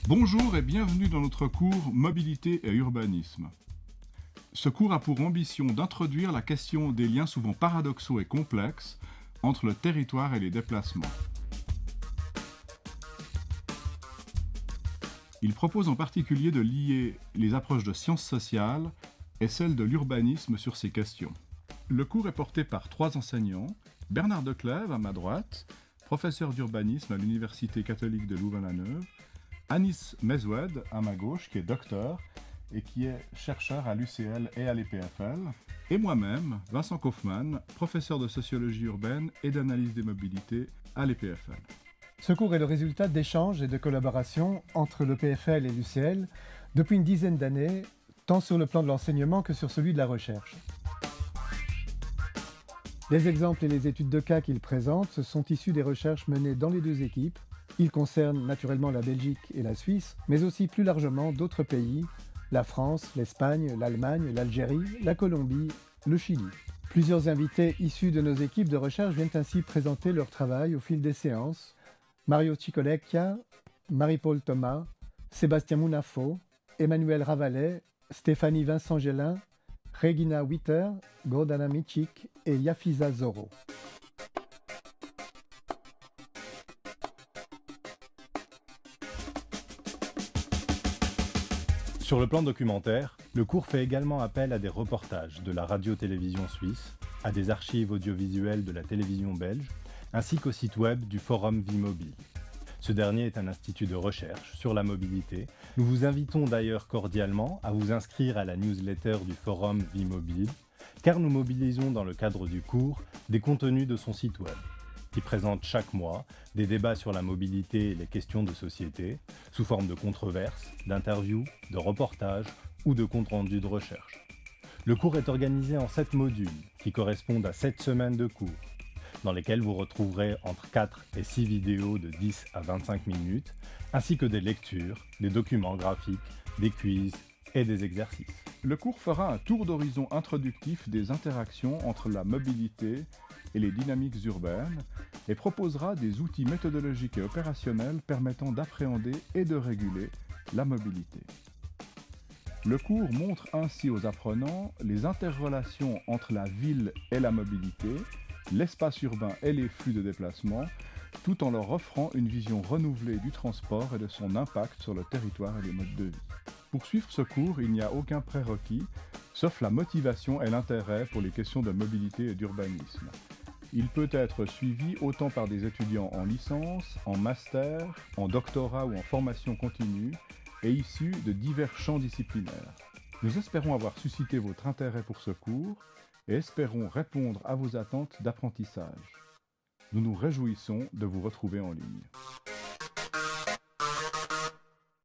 Bonjour et bienvenue dans notre cours Mobilité et urbanisme. Ce cours a pour ambition d'introduire la question des liens souvent paradoxaux et complexes entre le territoire et les déplacements. Il propose en particulier de lier les approches de sciences sociales et celles de l'urbanisme sur ces questions. Le cours est porté par 3 enseignants, Bernard Declève à ma droite, professeur d'urbanisme à l'Université catholique de Louvain-la-Neuve, Anis Mezoued à ma gauche, qui est docteur et qui est chercheur à l'UCL et à l'EPFL, et moi-même, Vincent Kaufmann, professeur de sociologie urbaine et d'analyse des mobilités à l'EPFL. Ce cours est le résultat d'échanges et de collaborations entre l'EPFL et l'UCL depuis une dizaine d'années, tant sur le plan de l'enseignement que sur celui de la recherche. Les exemples et les études de cas qu'il présente sont issus des recherches menées dans les 2 équipes. Ils concernent naturellement la Belgique et la Suisse, mais aussi plus largement d'autres pays, la France, l'Espagne, l'Allemagne, l'Algérie, la Colombie, le Chili. Plusieurs invités issus de nos équipes de recherche viennent ainsi présenter leur travail au fil des séances. Mario Cicolecchia, Marie-Paul Thomas, Sébastien Munafo, Emmanuel Ravalet, Stéphanie Vincent-Gélin, Regina Witter, Gordana Michik et Yafiza Zoro. Sur le plan documentaire, le cours fait également appel à des reportages de la radio-télévision suisse, à des archives audiovisuelles de la télévision belge, ainsi qu'au site web du Forum Vie Mobile. Ce dernier est un institut de recherche sur la mobilité. Nous vous invitons d'ailleurs cordialement à vous inscrire à la newsletter du Forum Vie Mobile, car nous mobilisons dans le cadre du cours des contenus de son site web, qui présente chaque mois des débats sur la mobilité et les questions de société, sous forme de controverses, d'interviews, de reportages ou de comptes rendus de recherche. Le cours est organisé en 7 modules, qui correspondent à 7 semaines de cours, dans lesquels vous retrouverez entre 4 et 6 vidéos de 10 à 25 minutes, ainsi que des lectures, des documents graphiques, des quiz et des exercices. Le cours fera un tour d'horizon introductif des interactions entre la mobilité et les dynamiques urbaines et proposera des outils méthodologiques et opérationnels permettant d'appréhender et de réguler la mobilité. Le cours montre ainsi aux apprenants les interrelations entre la ville et la mobilité, l'espace urbain et les flux de déplacement, tout en leur offrant une vision renouvelée du transport et de son impact sur le territoire et les modes de vie. Pour suivre ce cours, il n'y a aucun prérequis, sauf la motivation et l'intérêt pour les questions de mobilité et d'urbanisme. Il peut être suivi autant par des étudiants en licence, en master, en doctorat ou en formation continue, et issus de divers champs disciplinaires. Nous espérons avoir suscité votre intérêt pour ce cours et espérons répondre à vos attentes d'apprentissage. Nous nous réjouissons de vous retrouver en ligne.